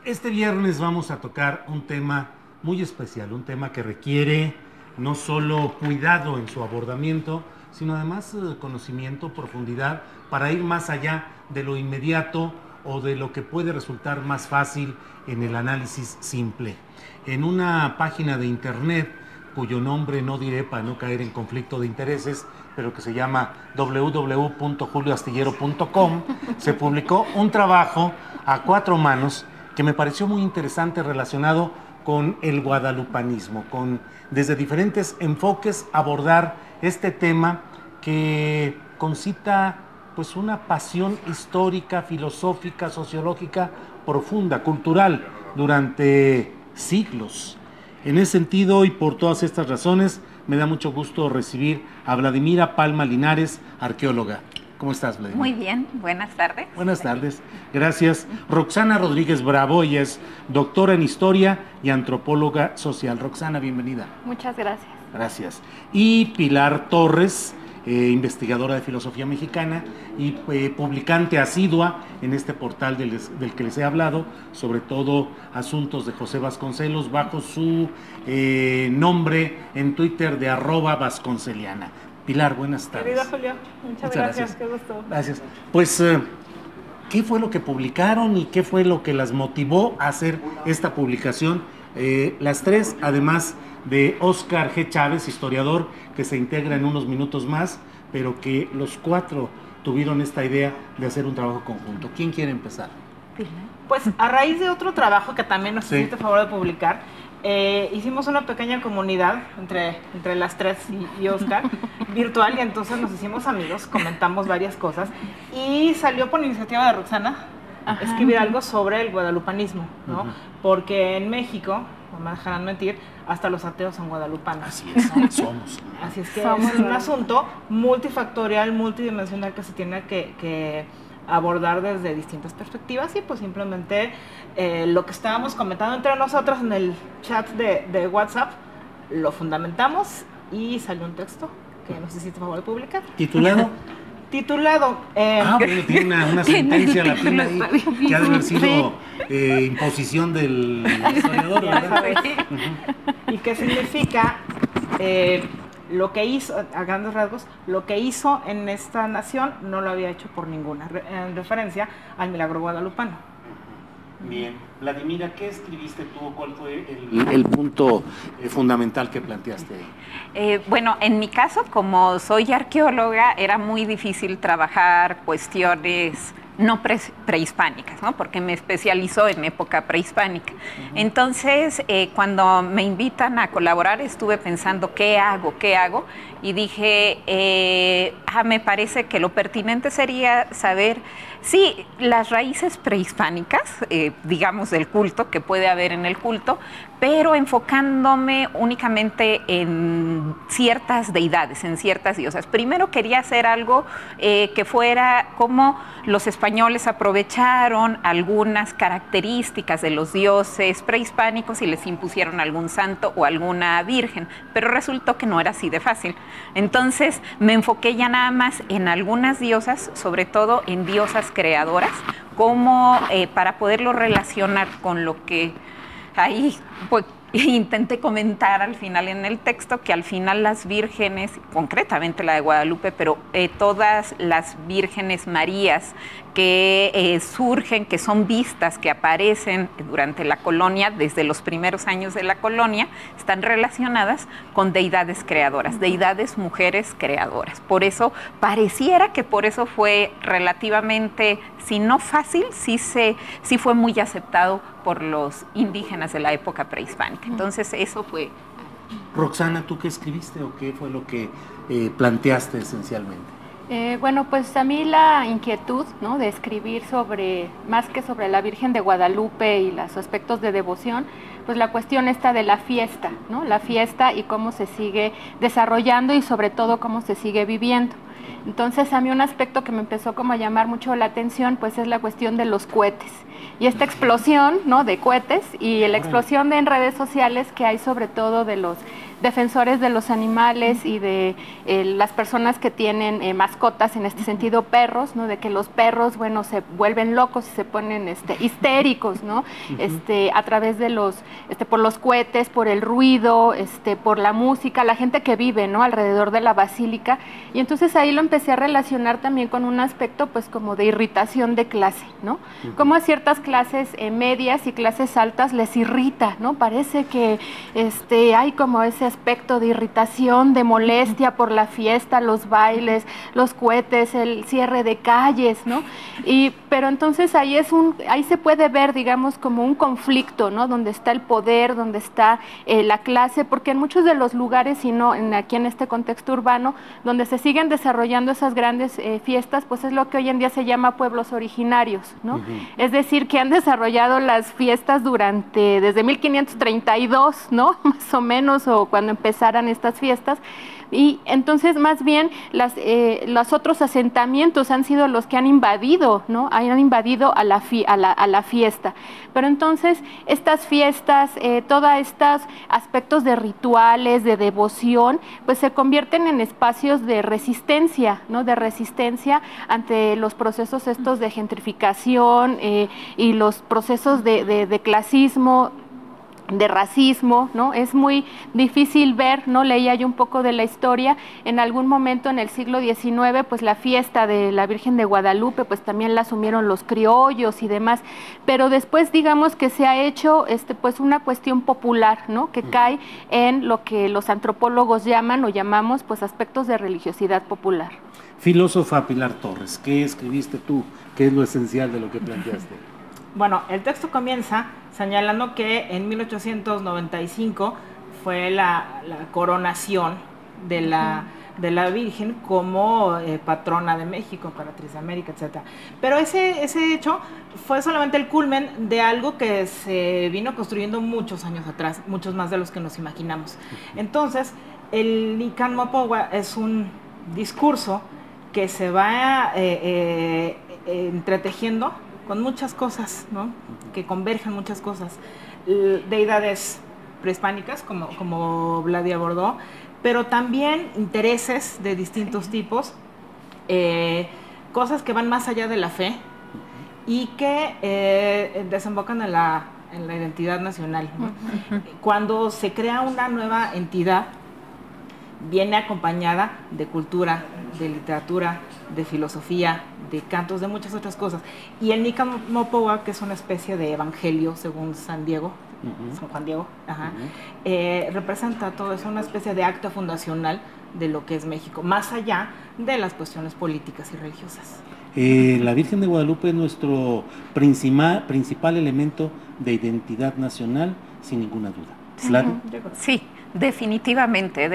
Este viernes vamos a tocar un tema muy especial, un tema que requiere no solo cuidado en su abordamiento, sino además conocimiento, profundidad, para ir más allá de lo inmediato o de lo que puede resultar más fácil en el análisis simple. En una página de internet, cuyo nombre no diré para no caer en conflicto de intereses, pero que se llama www.julioastillero.com, se publicó un trabajo a cuatro manos que me pareció muy interesante, relacionado con el guadalupanismo, con desde diferentes enfoques abordar este tema que concita pues una pasión histórica, filosófica, sociológica profunda, cultural, durante siglos. En ese sentido y por todas estas razones, me da mucho gusto recibir a Vladimira Palma Linares, arqueóloga. ¿Cómo estás, Vladimira? Muy bien, buenas tardes. Buenas tardes, gracias. Roxana Rodríguez Bravo, ella es doctora en Historia y antropóloga social. Roxana, bienvenida. Muchas gracias. Gracias. Y Pilar Torres, investigadora de filosofía mexicana y publicante asidua en este portal del que les he hablado, sobre todo asuntos de José Vasconcelos, bajo su nombre en Twitter de @vasconceliana. Pilar, buenas tardes. Querida Julio, muchas gracias, qué gusto. Gracias. Pues, ¿qué fue lo que publicaron y qué fue lo que las motivó a hacer esta publicación? Las tres, además de Óscar G. Chávez, historiador, que se integra en unos minutos más, pero que los cuatro tuvieron esta idea de hacer un trabajo conjunto. ¿Quién quiere empezar? Pues a raíz de otro trabajo que también nos hiciste favor de publicar, hicimos una pequeña comunidad entre las tres y Óscar, virtual, y entonces nos hicimos amigos, comentamos varias cosas, y salió por iniciativa de Roxana escribir algo sobre el guadalupanismo, ¿no? Porque en México, no me dejarán mentir, hasta los ateos son guadalupanos. Así es, ¿no? somos. Así es que es un asunto multifactorial, multidimensional, que se tiene que abordar desde distintas perspectivas, y pues simplemente lo que estábamos comentando entre nosotros en el chat de WhatsApp, lo fundamentamos y salió un texto que nos hiciste favor de publicar. ¿Titulado? Titulado. Bueno, tiene una sentencia la pila ahí, que ha de haber sido imposición del historiador, ¿verdad? ¿Y qué significa lo que hizo, a grandes rasgos, lo que hizo en esta nación no lo había hecho por ninguna, en referencia al milagro guadalupano? Bien. Vladimira, ¿qué escribiste tú? ¿Cuál fue el punto fundamental que planteaste ahí? Bueno, en mi caso, como soy arqueóloga, era muy difícil trabajar cuestiones no prehispánicas, ¿no? Porque me especializo en época prehispánica. Entonces, cuando me invitan a colaborar, estuve pensando, ¿qué hago? Y dije, me parece que lo pertinente sería saber, sí, las raíces prehispánicas, digamos, del culto, que puede haber en el culto, pero enfocándome únicamente en ciertas deidades, en ciertas diosas. Primero quería hacer algo que fuera como los españoles aprovecharon algunas características de los dioses prehispánicos y les impusieron algún santo o alguna virgen, pero resultó que no era así de fácil. Entonces me enfoqué ya nada más en algunas diosas, sobre todo en diosas creadoras, como para poderlo relacionar con lo que ahí pues, intenté comentar al final en el texto, que al final las vírgenes, concretamente la de Guadalupe, pero todas las vírgenes Marías que surgen, que son vistas, que aparecen durante la colonia, desde los primeros años de la colonia, están relacionadas con deidades creadoras, deidades mujeres creadoras. Por eso, pareciera que por eso fue relativamente, si no fácil, sí fue muy aceptado por los indígenas de la época prehispánica. Entonces, eso fue. Roxana, ¿tú qué escribiste o qué fue lo que planteaste esencialmente? Bueno, pues a mí la inquietud, ¿no?, de escribir más que sobre la Virgen de Guadalupe y los aspectos de devoción, pues la cuestión está de la fiesta, ¿no? La fiesta y cómo se sigue desarrollando y sobre todo cómo se sigue viviendo. Entonces a mí un aspecto que me empezó como a llamar mucho la atención, pues es la cuestión de los cohetes. Y esta explosión, ¿no?, de cohetes y la explosión en redes sociales que hay, sobre todo de los defensores de los animales y de las personas que tienen mascotas, en este sentido perros, ¿no? De que los perros, bueno, se vuelven locos y se ponen histéricos, ¿no? A través de por los cohetes, por el ruido, por la música, la gente que vive, ¿no? Alrededor de la basílica. Y entonces ahí lo empecé a relacionar también con un aspecto, pues, como de irritación de clase, ¿no? Como a ciertas clases medias y clases altas les irrita, ¿no? Parece que hay como ese aspecto de irritación, de molestia por la fiesta, los bailes, los cohetes, el cierre de calles, ¿no? Pero entonces ahí se puede ver, digamos, como un conflicto, ¿no? Donde está el poder, donde está la clase, porque en muchos de los lugares, y no aquí en este contexto urbano, donde se siguen desarrollando esas grandes fiestas, pues es lo que hoy en día se llama pueblos originarios, ¿no? Es decir, que han desarrollado las fiestas desde 1532, ¿no? Más o menos, o cuando empezaran estas fiestas. Y entonces más bien los otros asentamientos han sido los que han invadido, ¿no? Han invadido a la fiesta. Pero entonces estas fiestas, todos estos aspectos de rituales, de devoción, pues se convierten en espacios de resistencia, ¿no? De resistencia ante los procesos estos de gentrificación y los procesos de clasismo, de racismo, ¿no? Es muy difícil ver, ¿no? Leía yo un poco de la historia, en algún momento en el siglo XIX, pues la fiesta de la Virgen de Guadalupe, pues también la asumieron los criollos y demás, pero después digamos que se ha hecho, pues una cuestión popular, ¿no? Que cae en lo que los antropólogos llaman o llamamos, pues aspectos de religiosidad popular. Filósofa Pilar Torres, ¿qué escribiste tú? ¿Qué es lo esencial de lo que planteaste? Bueno, el texto comienza señalando que en 1895 fue la coronación de la Virgen como patrona de México, emperatriz de América, etc. Pero ese hecho fue solamente el culmen de algo que se vino construyendo muchos años atrás, muchos más de los que nos imaginamos. Entonces, el Nican Mopohua es un discurso que se va entretejiendo con muchas cosas, ¿no? Que convergen muchas cosas, deidades prehispánicas, como Vladi abordó, pero también intereses de distintos tipos, cosas que van más allá de la fe y que desembocan en la identidad nacional, ¿no? Cuando se crea una nueva entidad, viene acompañada de cultura, de literatura, de filosofía, de cantos, de muchas otras cosas. Y el Nican Mopohua, que es una especie de evangelio según San Juan Diego, representa todo eso, una especie de acta fundacional de lo que es México, más allá de las cuestiones políticas y religiosas. La Virgen de Guadalupe es nuestro principal elemento de identidad nacional, sin ninguna duda. Sí, definitivamente.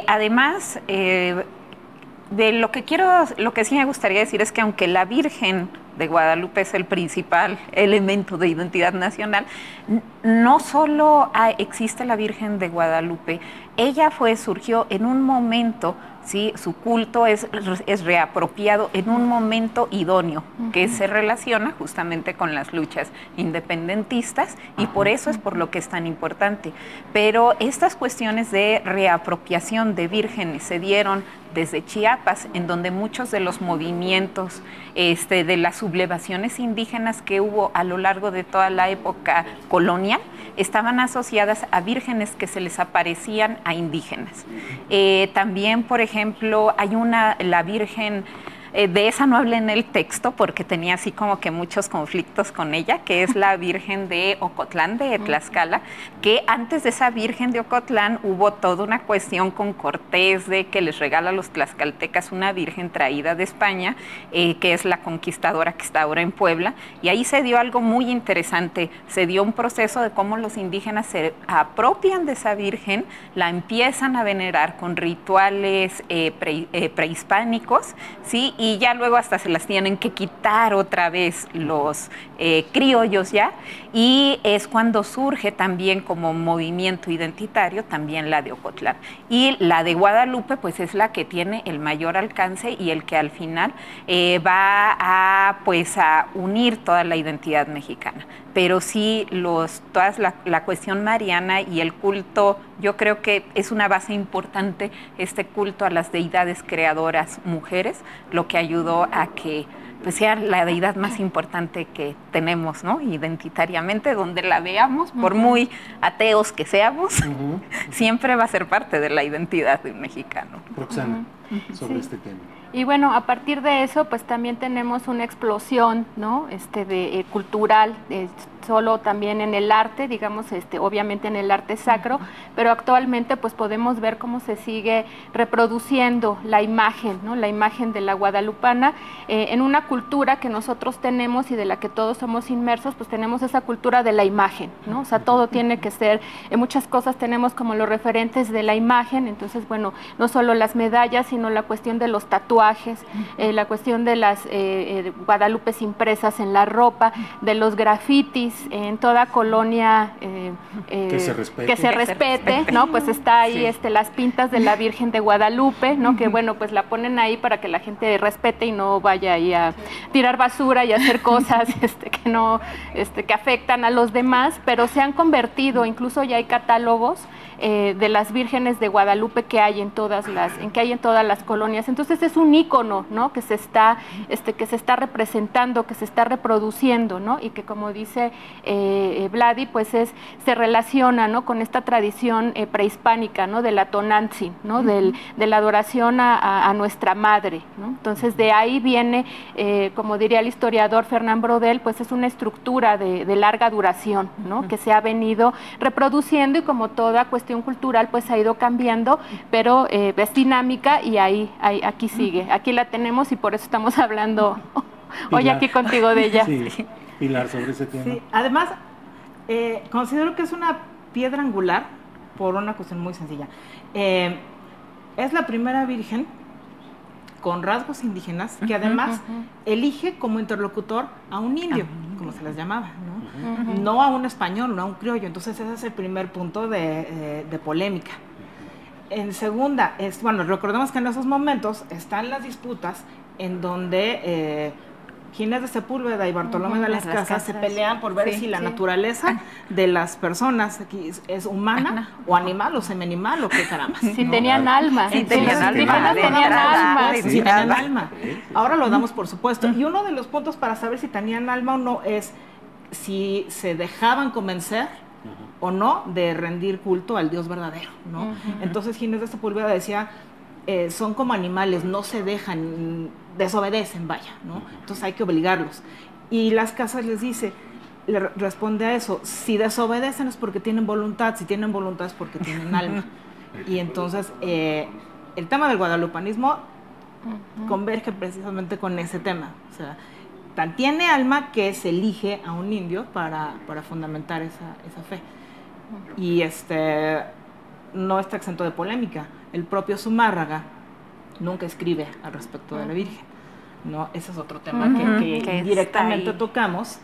Además, de lo que sí me gustaría decir es que aunque la Virgen de Guadalupe es el principal elemento de identidad nacional, no solo existe la Virgen de Guadalupe, ella surgió en un momento, ¿sí? Su culto es reapropiado en un momento idóneo, que se relaciona justamente con las luchas independentistas, y por eso es por lo que es tan importante. Pero estas cuestiones de reapropiación de vírgenes se dieron desde Chiapas, en donde muchos de los movimientos de las sublevaciones indígenas que hubo a lo largo de toda la época colonial estaban asociadas a vírgenes que se les aparecían a indígenas. También, por ejemplo, hay la Virgen, de esa no hablé en el texto porque tenía así como que muchos conflictos con ella, que es la Virgen de Ocotlán, de Tlaxcala, que antes de esa Virgen de Ocotlán hubo toda una cuestión con Cortés de que les regala a los tlaxcaltecas una Virgen traída de España, que es la Conquistadora, que está ahora en Puebla, y ahí se dio algo muy interesante, se dio un proceso de cómo los indígenas se apropian de esa Virgen, la empiezan a venerar con rituales prehispánicos, ¿sí? y ya luego hasta se las tienen que quitar otra vez los criollos ya, y es cuando surge también como movimiento identitario también la de Ocotlán. Y la de Guadalupe pues es la que tiene el mayor alcance y el que al final va a unir toda la identidad mexicana. Pero sí, toda la cuestión mariana y el culto, yo creo que es una base importante este culto a las deidades creadoras mujeres, lo que ayudó a que pues sea la deidad más importante que tenemos, ¿no? Identitariamente, donde la veamos, por muy ateos que seamos, siempre va a ser parte de la identidad de un mexicano. Roxana, sobre este tema. Y bueno, a partir de eso, pues también tenemos una explosión, ¿no? Cultural, solo también en el arte, digamos, obviamente en el arte sacro, pero actualmente pues podemos ver cómo se sigue reproduciendo la imagen, ¿no? La imagen de la guadalupana en una cultura que nosotros tenemos y de la que todos somos inmersos, pues tenemos esa cultura de la imagen, ¿no? O sea, todo tiene que ser, muchas cosas tenemos como los referentes de la imagen, entonces, bueno, no solo las medallas, sino la cuestión de los tatuajes, la cuestión de las guadalupes impresas en la ropa, de los grafitis en toda colonia que se respete, ¿no? Pues está ahí las pintas de la Virgen de Guadalupe, ¿no? Que bueno, pues la ponen ahí para que la gente respete y no vaya ahí a tirar basura y hacer cosas que no, que afectan a los demás, pero se han convertido, incluso ya hay catálogos de las vírgenes de Guadalupe que hay en todas las colonias. Entonces es un ícono, ¿no? Que se está representando, que se está reproduciendo, ¿no? Y que, como dice Vladi, pues se relaciona, ¿no? Con esta tradición prehispánica, ¿no? De la Tonantzin, ¿no? De la adoración a nuestra madre, ¿no? Entonces de ahí viene, como diría el historiador Fernán Brodel, pues es una estructura de larga duración, ¿no? Que se ha venido reproduciendo y, como toda cuestión cultural, pues ha ido cambiando, pero es dinámica y aquí sigue, aquí la tenemos y por eso estamos hablando hoy aquí contigo de ella. Sí. Pilar, sobre ese tema. Sí, además considero que es una piedra angular por una cuestión muy sencilla. Es la primera virgen con rasgos indígenas que además elige como interlocutor a un indio, como se les llamaba, ¿no? No a un español, no a un criollo. Entonces ese es el primer punto de polémica. En segunda, recordemos que en esos momentos están las disputas en donde Ginés de Sepúlveda y Bartolomé de las Casas se pelean por ver si la naturaleza de las personas aquí es humana o animal o semianimal o qué caramba. Si tenían alma. Si tenían alma. Si tenían alma. Ahora lo damos por supuesto. Y uno de los puntos para saber si tenían alma o no es si se dejaban convencer o no de rendir culto al Dios verdadero, ¿no? Entonces Ginés de Sepúlveda decía, son como animales, no se dejan, desobedecen, vaya, ¿no? Entonces hay que obligarlos. Y las Casas les dice, le responde a eso, si desobedecen es porque tienen voluntad, si tienen voluntad es porque tienen alma. Y entonces el tema del guadalupanismo converge precisamente con ese tema, o sea, tan tiene alma que se elige a un indio para fundamentar esa fe. Y no está exento de polémica. El propio Zumárraga nunca escribe al respecto de la Virgen, ¿no? Ese es otro tema que directamente tocamos.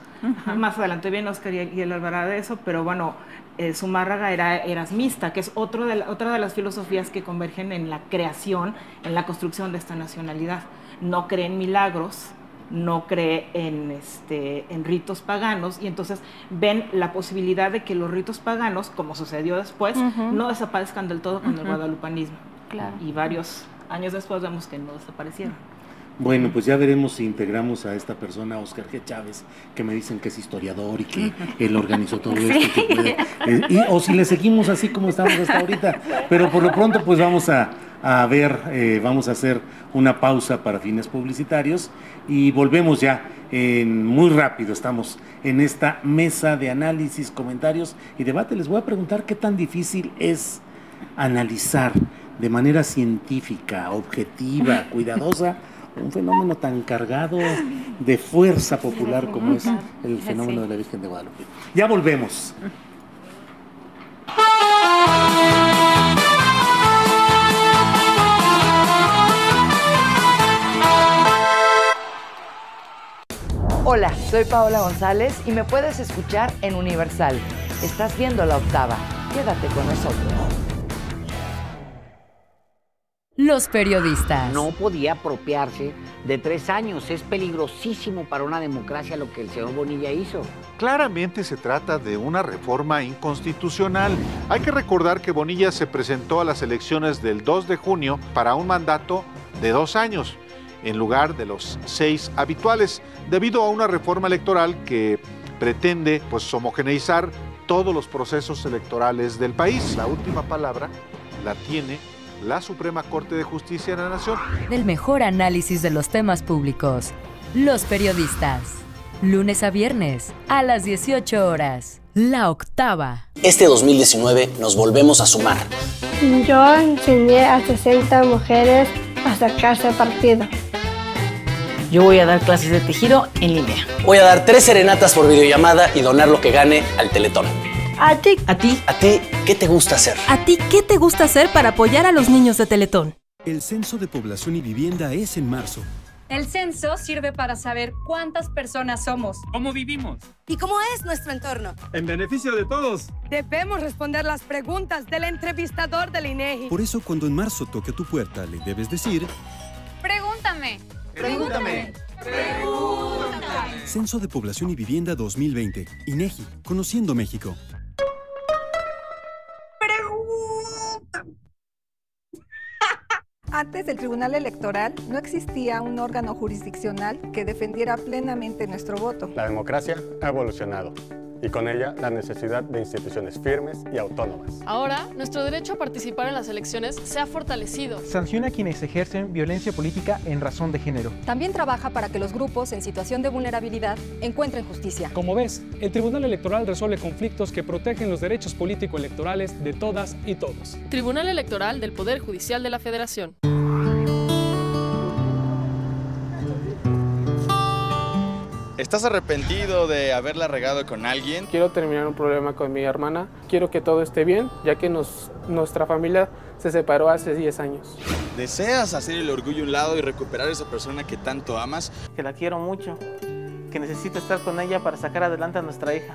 Más adelante viene Oscar y él hablará de eso, pero bueno, Zumárraga era erasmista, que es otra de las filosofías que convergen en la creación, en la construcción de esta nacionalidad. No cree en milagros, no cree en ritos paganos, y entonces ven la posibilidad de que los ritos paganos, como sucedió después, no desaparezcan del todo con el guadalupanismo. Claro. Y varios años después vemos que no desaparecieron. Bueno, pues ya veremos si integramos a esta persona, Oscar G. Chávez, que me dicen que es historiador y que él organizó todo esto. Que puede, o si le seguimos así como estamos hasta ahorita. Pero por lo pronto, pues vamos a ver, vamos a hacer una pausa para fines publicitarios y volvemos ya muy rápido. Estamos en esta mesa de análisis, comentarios y debate. Les voy a preguntar qué tan difícil es analizar de manera científica, objetiva, cuidadosa, un fenómeno tan cargado de fuerza popular como es el fenómeno de la Virgen de Guadalupe. Ya volvemos. Hola, soy Paola González y me puedes escuchar en Universal. Estás viendo La Octava. Quédate con nosotros. Los periodistas. No podía apropiarse de 3 años. Es peligrosísimo para una democracia lo que el señor Bonilla hizo. Claramente se trata de una reforma inconstitucional. Hay que recordar que Bonilla se presentó a las elecciones del 2 de junio para un mandato de 2 años, en lugar de los 6 habituales, debido a una reforma electoral que pretende homogeneizar todos los procesos electorales del país. La última palabra la tiene la Suprema Corte de Justicia de la Nación. Del mejor análisis de los temas públicos. Los periodistas. Lunes a viernes, a las 18 horas. La Octava. Este 2019 nos volvemos a sumar. Yo enseñé a 60 mujeres a sacarse partido. Yo voy a dar clases de tejido en línea. Voy a dar 3 serenatas por videollamada y donar lo que gane al Teletón. ¿A ti? ¿A ti? ¿A ti qué te gusta hacer? ¿A ti qué te gusta hacer para apoyar a los niños de Teletón? El Censo de Población y Vivienda es en marzo. El censo sirve para saber cuántas personas somos, cómo vivimos y cómo es nuestro entorno. En beneficio de todos. Debemos responder las preguntas del entrevistador del INEGI. Por eso, cuando en marzo toque a tu puerta, le debes decir: Pregúntame. Pregúntame. Pregúntame. Censo de Población y Vivienda 2020. INEGI. Conociendo México. Antes del Tribunal Electoral no existía un órgano jurisdiccional que defendiera plenamente nuestro voto. La democracia ha evolucionado y con ella la necesidad de instituciones firmes y autónomas. Ahora, nuestro derecho a participar en las elecciones se ha fortalecido. Sanciona a quienes ejercen violencia política en razón de género. También trabaja para que los grupos en situación de vulnerabilidad encuentren justicia. Como ves, el Tribunal Electoral resuelve conflictos que protegen los derechos político-electorales de todas y todos. Tribunal Electoral del Poder Judicial de la Federación. ¿Estás arrepentido de haberla regado con alguien? Quiero terminar un problema con mi hermana. Quiero que todo esté bien, ya que nuestra familia se separó hace 10 años. ¿Deseas hacer el orgullo a un lado y recuperar a esa persona que tanto amas? Que la quiero mucho, que necesito estar con ella para sacar adelante a nuestra hija.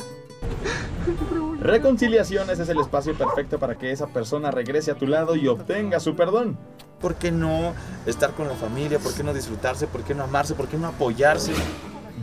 Reconciliaciones es el espacio perfecto para que esa persona regrese a tu lado y obtenga su perdón. ¿Por qué no estar con la familia? ¿Por qué no disfrutarse? ¿Por qué no amarse? ¿Por qué no apoyarse?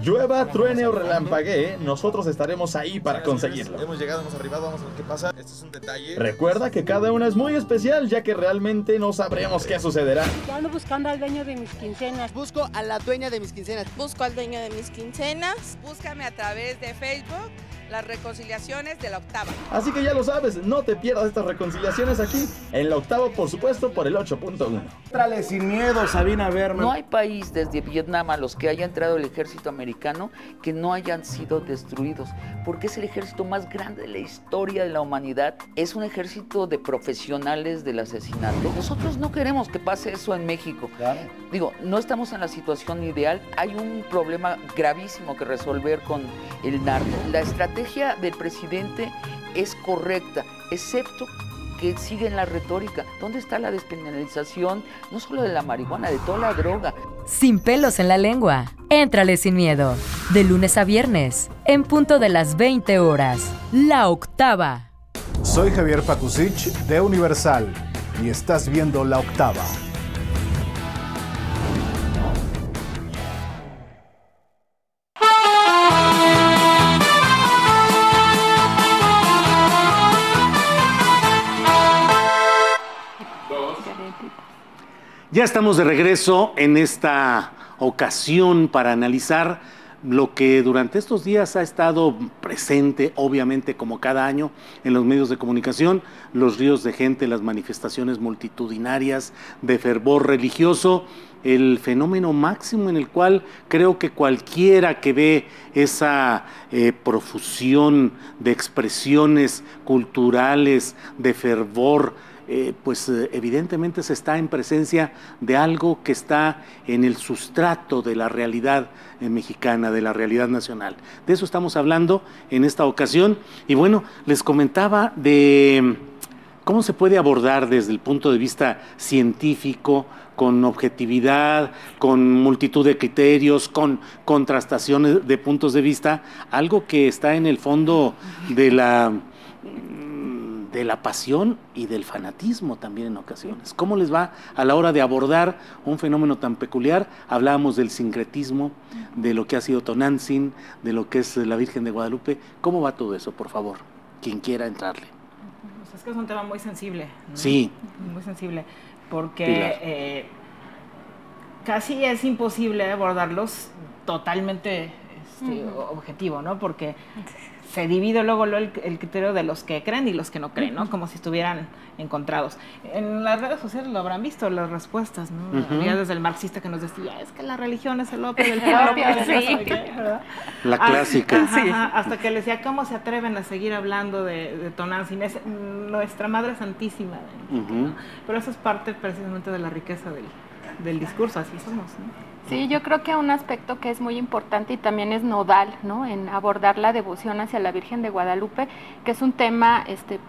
Llueva, truene o relampaguee, nosotros estaremos ahí para conseguirlo. Hemos llegado, hemos arribado, vamos a ver qué pasa. Este es un detalle. Recuerda que cada una es muy especial, ya que realmente no sabremos qué sucederá. Yo ando buscando al dueño de mis quincenas. Busco a la dueña de mis quincenas. Busco al dueño de mis quincenas. Búscame a través de Facebook. Las reconciliaciones de La Octava. Así que ya lo sabes, no te pierdas estas reconciliaciones aquí en La Octava, por supuesto, por el 8.1. Entrale sin miedo, Sabina Berman. No hay país desde Vietnam a los que haya entrado el ejército americano que no hayan sido destruidos, porque es el ejército más grande de la historia de la humanidad. Es un ejército de profesionales del asesinato. Nosotros no queremos que pase eso en México. Claro. Digo, no estamos en la situación ideal. Hay un problema gravísimo que resolver con el narco. La estrategia del presidente es correcta, excepto que siguen la retórica. ¿Dónde está la despenalización, no solo de la marihuana, de toda la droga? Sin pelos en la lengua, éntrale sin miedo. De lunes a viernes, en punto de las 20 horas. La Octava. Soy Javier Pakusic de Universal y estás viendo La Octava. Ya estamos de regreso en esta ocasión para analizar lo que durante estos días ha estado presente, obviamente como cada año, en los medios de comunicación, los ríos de gente, las manifestaciones multitudinarias de fervor religioso, el fenómeno máximo en el cual creo que cualquiera que ve esa profusión de expresiones culturales, de fervor, evidentemente se está en presencia de algo que está en el sustrato de la realidad mexicana, de la realidad nacional. De eso estamos hablando en esta ocasión. Y bueno, les comentaba de ¿Cómo se puede abordar desde el punto de vista científico, con objetividad, con multitud de criterios, con contrastaciones de puntos de vista, algo que está en el fondo de la pasión y del fanatismo también en ocasiones? ¿Cómo les va a la hora de abordar un fenómeno tan peculiar? Hablábamos del sincretismo, de lo que ha sido Tonantzin, de lo que es la Virgen de Guadalupe. ¿Cómo va todo eso, por favor? Quien quiera entrarle. Pues es que es un tema muy sensible, ¿no? Sí. Muy sensible, porque casi es imposible abordarlos totalmente objetivo, ¿no? Porque se divide luego el criterio de los que creen y los que no creen, ¿no? Como si estuvieran encontrados. En las redes sociales lo habrán visto, las respuestas, ¿no? Había desde el marxista que nos decía, es que la religión es el opio del pueblo, ¿verdad? La clásica. Hasta que le decía, ¿cómo se atreven a seguir hablando de Tonantzin? Es nuestra Madre Santísima. ¿No? Pero eso es parte precisamente de la riqueza del discurso, así somos, ¿no? Sí, yo creo que un aspecto que es muy importante y también es nodal, ¿no?, en abordar la devoción hacia la Virgen de Guadalupe, que es un tema,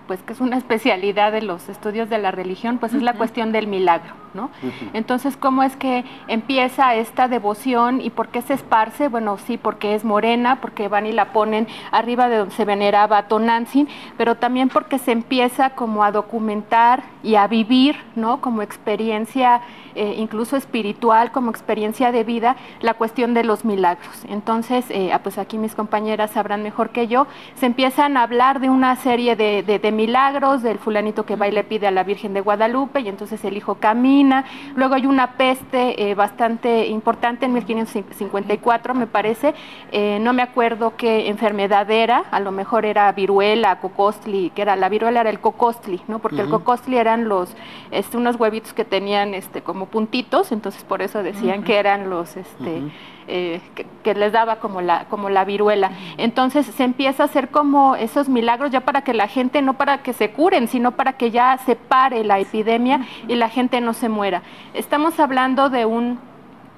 pues que es una especialidad de los estudios de la religión, pues es la cuestión del milagro, ¿no? Entonces, ¿cómo es que empieza esta devoción y por qué se esparce? Bueno, sí, porque es morena, porque van y la ponen arriba de donde se veneraba a Tonantzin, pero también porque se empieza como a documentar y a vivir, ¿no?, como experiencia incluso espiritual, como experiencia de vida, la cuestión de los milagros. Entonces, pues aquí mis compañeras sabrán mejor que yo, se empiezan a hablar de una serie de milagros, del fulanito que va y le pide a la Virgen de Guadalupe, y entonces el hijo camina. Luego hay una peste bastante importante en 1554, me parece, no me acuerdo qué enfermedad era, a lo mejor era viruela, cocostli, que era, la viruela era el cocostli, ¿no? Porque el cocostli eran unos huevitos que tenían como puntitos, entonces por eso decían que eran los que les daba como la viruela. Entonces se empieza a hacer como esos milagros ya para que la gente, no para que se curen, sino para que ya se pare la epidemia y la gente no se muera. Estamos hablando de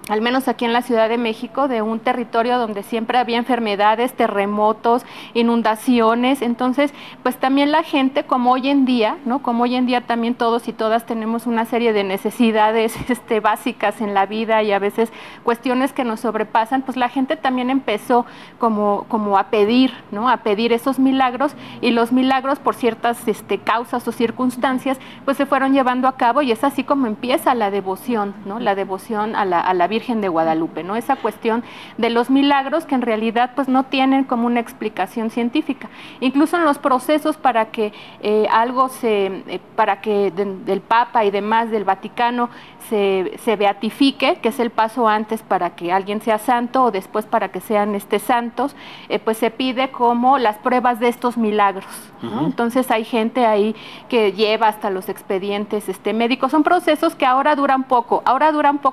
al menos aquí en la Ciudad de México, de un territorio donde siempre había enfermedades, terremotos, inundaciones. Entonces, pues también la gente, como hoy en día, ¿no?, como hoy en día también todos y todas tenemos una serie de necesidades básicas en la vida y a veces cuestiones que nos sobrepasan, pues la gente también empezó como a pedir, ¿no?, a pedir esos milagros, y los milagros por ciertas causas o circunstancias, pues se fueron llevando a cabo, y es así como empieza la devoción, ¿no?, la devoción a la Virgen de Guadalupe, ¿no? Esa cuestión de los milagros que en realidad pues no tienen como una explicación científica. Incluso en los procesos para que del Papa y demás, del Vaticano, se beatifique, que es el paso antes para que alguien sea santo o después para que sean santos, pues se pide como las pruebas de estos milagros, ¿no? Entonces hay gente ahí que lleva hasta los expedientes médicos. Son procesos que ahora duran poco,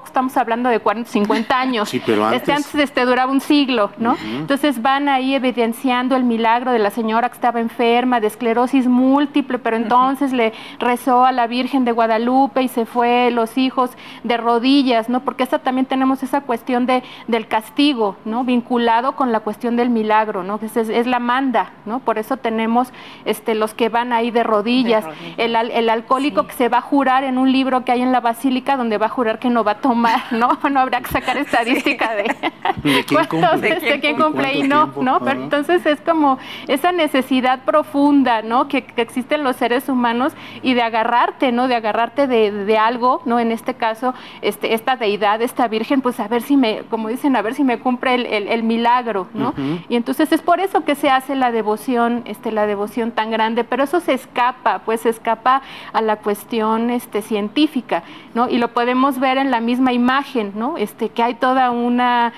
estamos hablando de 40, 50 años. Sí, pero antes duraba un siglo, ¿no? Entonces van ahí evidenciando el milagro de la señora que estaba enferma de esclerosis múltiple, pero entonces le rezó a la Virgen de Guadalupe y se fue los hijos de rodillas, ¿no? Porque también tenemos esa cuestión del castigo, ¿no?, vinculado con la cuestión del milagro, ¿no? Que es la manda, ¿no? Por eso tenemos los que van ahí de rodillas. El alcohólico que se va a jurar en un libro que hay en la basílica, donde va a jurar que no va a tomar, ¿no? No habrá que sacar estadística de quién cumple y no, ¿no? Pero entonces es como esa necesidad profunda, ¿no?, que existe en los seres humanos, y de agarrarte, ¿no?, de agarrarte de algo, ¿no? En este caso, esta deidad, esta Virgen, pues a ver si como dicen, a ver si me cumple el milagro, ¿no? Y entonces es por eso que se hace la devoción tan grande, pero eso se escapa a la cuestión científica, ¿no? Y lo podemos ver en la misma imagen, ¿no? Que hay toda una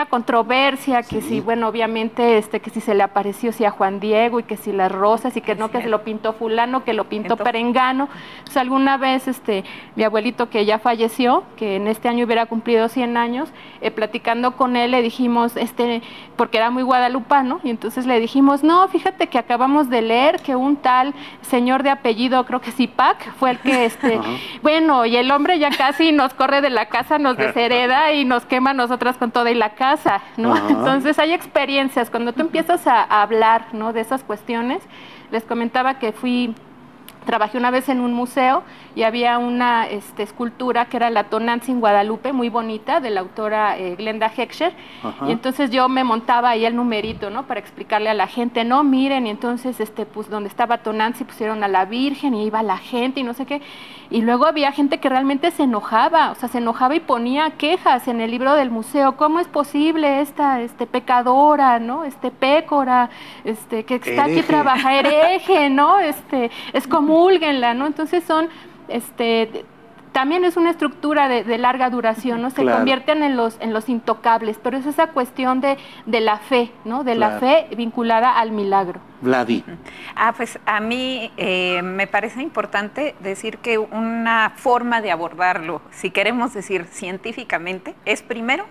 controversia, que si, bueno, obviamente, que si se le apareció a Juan Diego, y que si las rosas, y que no, que se lo pintó fulano, que lo pintó perengano. Pues alguna vez, mi abuelito, que ya falleció, que en este año hubiera cumplido 100 años, platicando con él, le dijimos, porque era muy guadalupano, y entonces le dijimos, no, fíjate que acabamos de leer que un tal señor de apellido, creo que Zipac, fue el que, bueno, y el hombre ya casi nos corre de la casa, nos deshereda y nos quema a nosotras con toda y la casa, ¿no? Entonces hay experiencias, cuando tú empiezas a hablar, ¿no?, de esas cuestiones. Les comentaba que fui Trabajé una vez en un museo y había una escultura que era la Tonantzin Guadalupe, muy bonita, de la autora Glenda Heckscher. Y entonces yo me montaba ahí el numerito, ¿no? Para explicarle a la gente, no, miren, y entonces pues donde estaba Tonantzin pusieron a la Virgen y iba la gente y no sé qué. Y luego había gente que realmente se enojaba, o sea, se enojaba y ponía quejas en el libro del museo. ¿Cómo es posible esta pecadora, ¿no? Pécora, que está aquí trabaja, hereje, ¿no? Excomúlguenla, ¿no? Entonces son, también es una estructura de larga duración, ¿no? Se convierten en los intocables, pero es esa cuestión de la fe, ¿no? De la fe vinculada al milagro. Vladi. Pues a mí me parece importante decir que una forma de abordarlo, si queremos decir científicamente, es primero,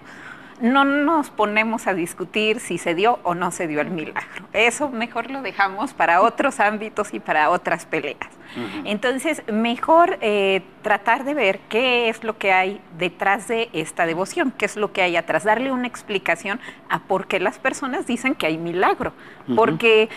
no nos ponemos a discutir si se dio o no se dio el milagro. Eso mejor lo dejamos para otros ámbitos y para otras peleas. Entonces, mejor tratar de ver qué es lo que hay detrás de esta devoción, qué es lo que hay atrás, darle una explicación a por qué las personas dicen que hay milagro. Porque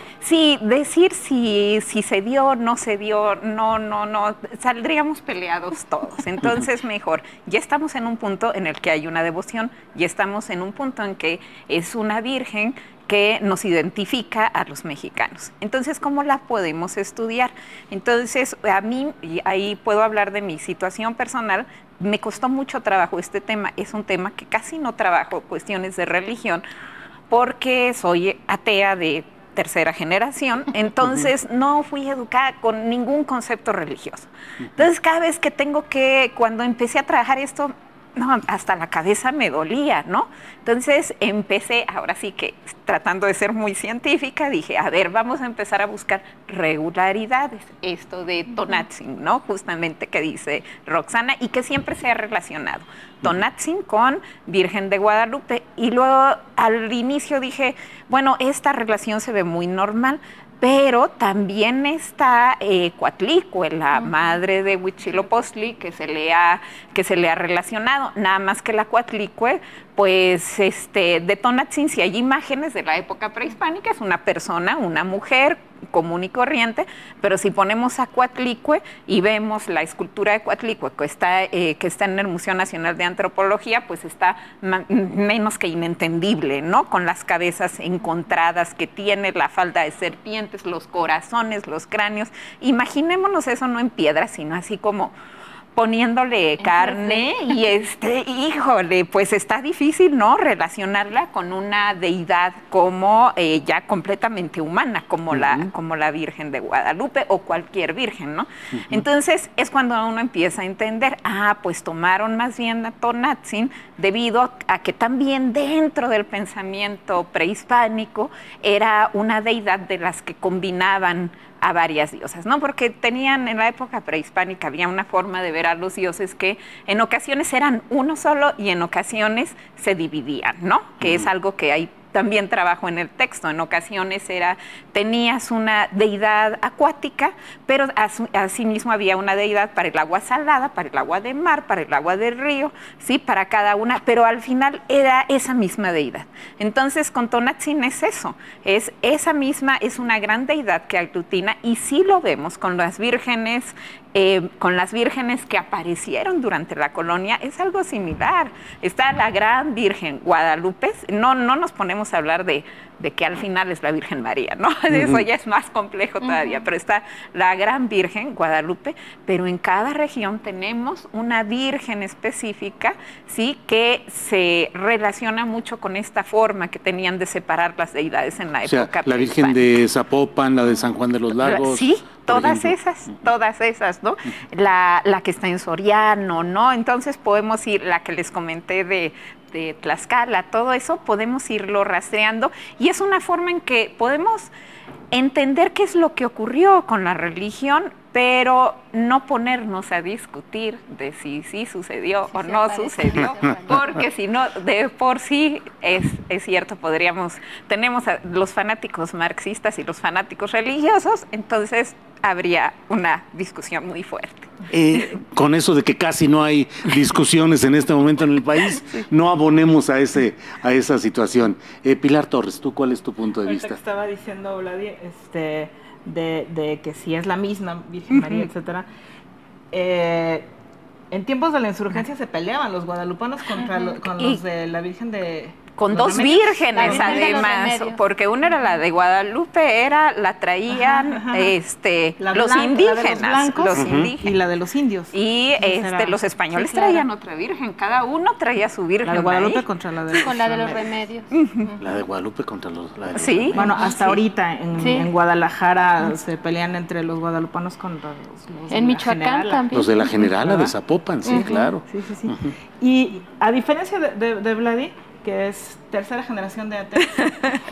decir si se dio, no se dio, no, saldríamos peleados todos. Entonces, mejor, ya estamos en un punto en el que hay una devoción, ya estamos en un punto en que es una virgen que nos identifica a los mexicanos. Entonces, ¿cómo la podemos estudiar? Entonces, a mí, y ahí puedo hablar de mi situación personal, me costó mucho trabajo este tema. Es un tema que casi no trabajo, cuestiones de religión, porque soy atea de tercera generación, entonces no fui educada con ningún concepto religioso. Entonces, cada vez que cuando empecé a trabajar esto, no, hasta la cabeza me dolía, ¿no? Entonces empecé, ahora sí que tratando de ser muy científica, dije, a ver, vamos a empezar a buscar regularidades, esto de Tonantzin, ¿no? Justamente que dice Roxana, y que siempre se ha relacionado Tonantzin con Virgen de Guadalupe. Y luego al inicio dije, bueno, esta relación se ve muy normal, pero también está Coatlicue, la madre de Huitzilopochtli, que se le ha relacionado. Nada más que la Coatlicue, pues de Tonantzin, si hay imágenes de la época prehispánica, es una persona, una mujer común y corriente, pero si ponemos a Coatlicue y vemos la escultura de Coatlicue que está en el Museo Nacional de Antropología, pues está menos que inentendible, ¿no? Con las cabezas encontradas que tiene, la falda de serpientes, los corazones, los cráneos. Imaginémonos eso no en piedra, sino así como poniéndole carne y híjole, pues está difícil, ¿no? Relacionarla con una deidad como ya completamente humana, como la Virgen de Guadalupe o cualquier virgen, ¿no? Entonces es cuando uno empieza a entender, pues tomaron más bien a Tonantzin debido a que también dentro del pensamiento prehispánico era una deidad de las que combinaban a varias diosas, ¿no? Porque tenían en la época prehispánica, había una forma de ver a los dioses que en ocasiones eran uno solo y en ocasiones se dividían, ¿no? Que es algo que hay también trabajo en el texto. En ocasiones tenías una deidad acuática, pero asimismo había una deidad para el agua salada, para el agua de mar, para el agua del río, ¿sí? Para cada una, pero al final era esa misma deidad. Entonces con Tonantzin es eso, es esa misma, es una gran deidad que aglutina, y sí lo vemos con las vírgenes que aparecieron durante la colonia, es algo similar. Está la gran Virgen Guadalupe, no nos ponemos a hablar de que al final es la Virgen María, ¿no? Eso ya es más complejo todavía, pero está la gran Virgen Guadalupe, pero en cada región tenemos una Virgen específica, ¿sí? Que se relaciona mucho con esta forma que tenían de separar las deidades en la época. La Virgen de Zapopan, la de San Juan de los Lagos. Sí, todas esas, ¿no? La que está en Soriano, ¿no? Entonces podemos ir, la que les comenté de Tlaxcala, todo eso podemos irlo rastreando, y es una forma en que podemos entender qué es lo que ocurrió con la religión, pero no ponernos a discutir de si sí sucedió o no sucedió, porque si no, de por sí es cierto, tenemos a los fanáticos marxistas y los fanáticos religiosos, entonces habría una discusión muy fuerte. Con eso de que casi no hay discusiones en este momento en el país, no abonemos a esa situación. Pilar Torres, ¿tú cuál es tu punto de vista? Que estaba diciendo Vladi, de que si es la misma Virgen María, etcétera. En tiempos de la insurgencia se peleaban los guadalupanos con los de la Virgen de... Con dos vírgenes, además, porque una era la de Guadalupe, la traían los indígenas, y la de los indios. Y los españoles traían otra virgen, cada uno traía su virgen. La de Guadalupe contra la de los, con la de los remedios. La de Guadalupe contra los remedios. Sí. Bueno, hasta ahorita en Guadalajara se pelean entre los guadalupanos contra los en Michoacán también. Los de la Generala de Zapopan, sí, claro. Sí. Y a diferencia de Vladi, que es tercera generación de ateos,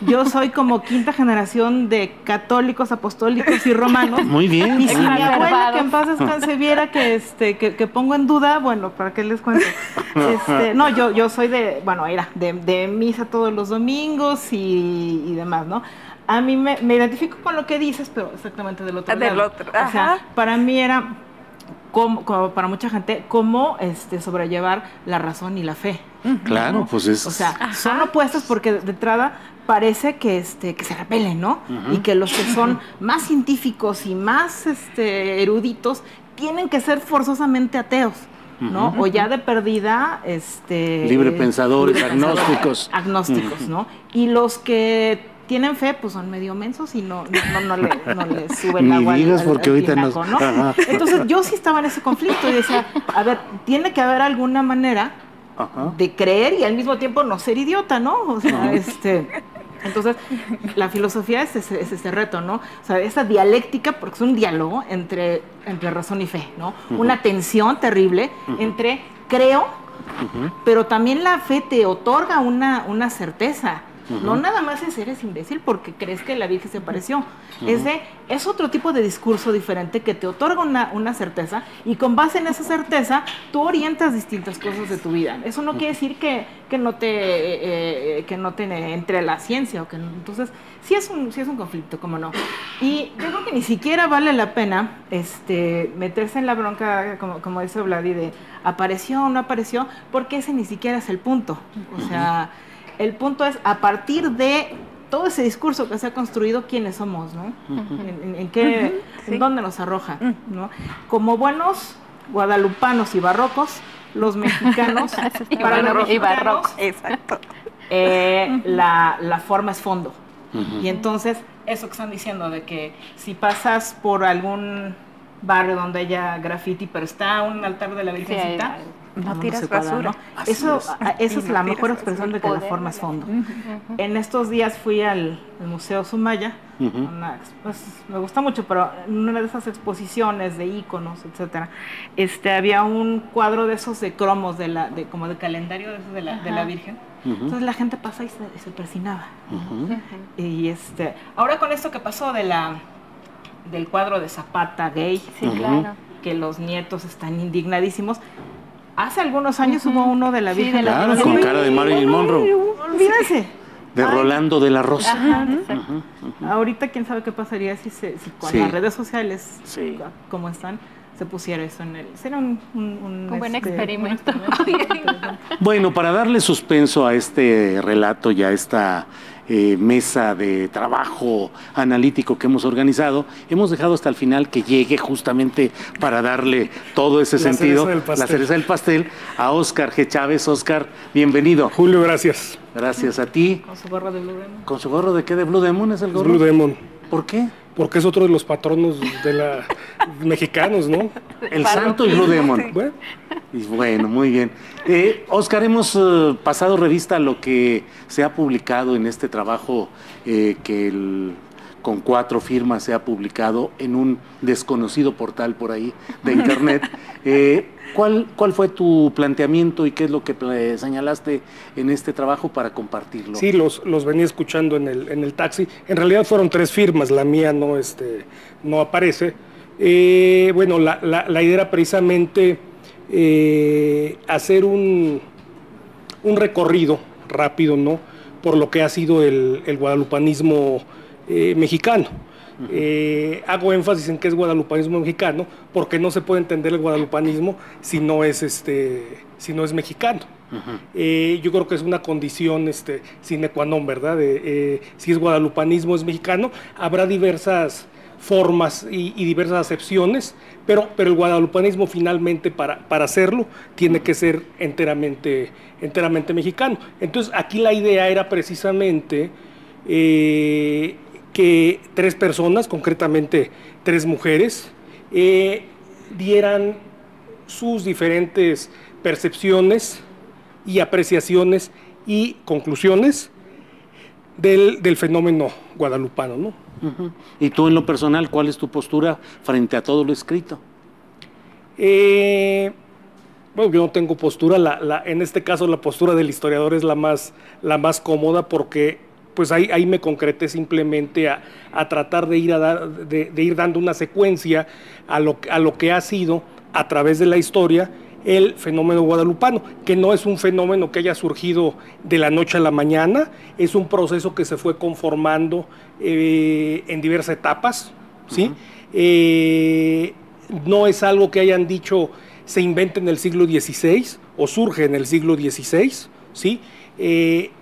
yo soy como quinta generación de católicos, apostólicos y romanos. Muy bien. Y si mi abuela, que en paz descanse, viera que pongo en duda, bueno, ¿para qué les cuento? No, yo soy de misa todos los domingos y demás, ¿no? A mí me identifico con lo que dices, pero exactamente del otro lado. O sea, para mí era... Como para mucha gente, cómo sobrellevar la razón y la fe. Claro, pues es... O sea, son opuestos porque de entrada parece que se repelen, ¿no? Y que los que son más científicos y más eruditos tienen que ser forzosamente ateos, ¿no? O ya de perdida... librepensadores, agnósticos. Agnósticos, ¿no? Y los que... tienen fe, pues son medio mensos y no le suben agua al porque ahorita tinaco, ¿no? Entonces yo sí estaba en ese conflicto y decía, a ver, tiene que haber alguna manera de creer y al mismo tiempo no ser idiota, ¿no? O sea, entonces la filosofía es ese reto, ¿no? O sea, esa dialéctica, porque es un diálogo entre razón y fe, ¿no? Una tensión terrible entre creo, pero también la fe te otorga una certeza. No nada más eres imbécil porque crees que la Virgen se apareció. Ese es otro tipo de discurso diferente que te otorga una certeza y con base en esa certeza tú orientas distintas cosas de tu vida. Eso no quiere decir que no te entre la ciencia. Entonces, sí es un conflicto, cómo no. Y yo creo que ni siquiera vale la pena meterse en la bronca, como dice Vladi, de apareció o no apareció, porque ese ni siquiera es el punto. O sea... El punto es, a partir de todo ese discurso que se ha construido, ¿quiénes somos, no? ¿En dónde nos arroja, ¿no? Como buenos guadalupanos y barrocos, los mexicanos, para los mexicanos, exacto. La forma es fondo. Y entonces, eso que están diciendo, de que si pasas por algún barrio donde haya graffiti, pero está un altar de la Virgencita... No tiras basura. ¿No? Eso es la mejor expresión de que la forma es fondo. En estos días fui al Museo Sumaya, me gusta mucho, pero en una de esas exposiciones de íconos, etcétera, había un cuadro de esos de cromos, como de calendario de la Virgen. Entonces la gente pasa y se persinaba. Y ahora con esto que pasó del cuadro de Zapata gay, que los nietos están indignadísimo. Hace algunos años hubo uno de la Virgen. Claro, con cara de Marilyn Monroe. Olvídense. De Rolando de la Rosa. Ahorita quién sabe qué pasaría si con las redes sociales, como están, se pusiera eso en será un buen experimento. Bueno, para darle suspenso a este relato y a esta mesa de trabajo analítico que hemos organizado, hemos dejado hasta el final que llegue justamente para darle todo ese sentido, la cereza del pastel, a Óscar G. Chávez. Óscar, bienvenido. Julio, gracias. Gracias a ti. Con su gorro de Blue Demon. ¿Con su gorro de qué? ¿De Blue Demon es el gorro? Blue Demon. ¿Por qué? Porque es otro de los patronos de mexicanos, ¿no? El santo y Blue Demon. Bueno, muy bien. Óscar, hemos pasado revista a lo que se ha publicado en este trabajo con 4 firmas se ha publicado en un desconocido portal por ahí de internet. ¿Cuál fue tu planteamiento y qué es lo que señalaste en este trabajo para compartirlo? Sí, los venía escuchando en el taxi. En realidad fueron 3 firmas, la mía no aparece, Bueno, la idea era precisamente hacer un recorrido rápido, ¿no?, por lo que ha sido el guadalupanismo mexicano. Hago énfasis en que es guadalupanismo mexicano porque no se puede entender el guadalupanismo si no es mexicano. Yo creo que es una condición sine qua non, ¿verdad? Si es guadalupanismo, es mexicano. Habrá diversas formas y diversas acepciones, pero el guadalupanismo finalmente para hacerlo tiene que ser enteramente mexicano. Entonces aquí la idea era precisamente que 3 personas, concretamente 3 mujeres, dieran sus diferentes percepciones y apreciaciones y conclusiones del fenómeno guadalupano, ¿no? Y tú, en lo personal, ¿cuál es tu postura frente a todo lo escrito? Bueno, yo no tengo postura. En este caso, la postura del historiador es la más cómoda, porque pues ahí me concreté simplemente a tratar de ir dando una secuencia a lo que ha sido, a través de la historia, el fenómeno guadalupano, que no es un fenómeno que haya surgido de la noche a la mañana, es un proceso que se fue conformando en diversas etapas, ¿sí? No es algo que hayan dicho se inventa en el siglo XVI o surge en el siglo XVI, ¿sí?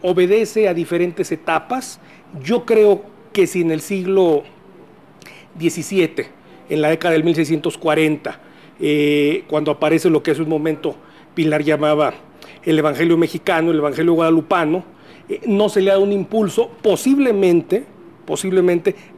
Obedece a diferentes etapas. Yo creo que si en el siglo XVII, en la década del 1640, cuando aparece lo que hace un momento Pilar llamaba el Evangelio mexicano, el Evangelio guadalupano, no se le ha dado un impulso, posiblemente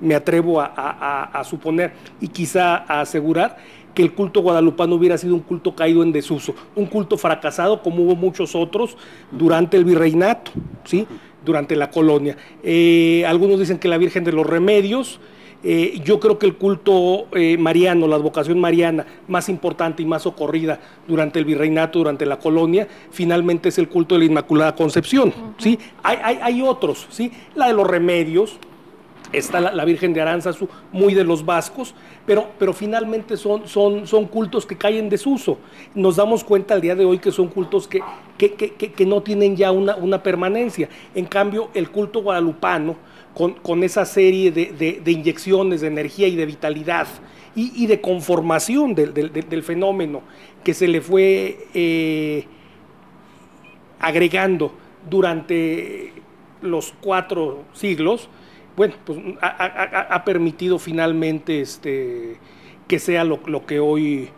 me atrevo a suponer y quizá a asegurar que el culto guadalupano hubiera sido un culto caído en desuso, un culto fracasado como hubo muchos otros durante el virreinato, ¿sí?, durante la colonia. Algunos dicen que la Virgen de los Remedios. Yo creo que el culto mariano, la advocación mariana más importante y más socorrida durante el virreinato, durante la colonia, finalmente es el culto de la Inmaculada Concepción, ¿sí? Hay otros, ¿sí? La de los Remedios, está la Virgen de Aránzazu, muy de los vascos, pero finalmente son cultos que caen en desuso. Nos damos cuenta al día de hoy que son cultos que no tienen ya una permanencia. En cambio, el culto guadalupano, con esa serie de inyecciones de energía y de vitalidad y de conformación del fenómeno que se le fue agregando durante los 4 siglos, bueno, pues ha permitido finalmente que sea lo que hoy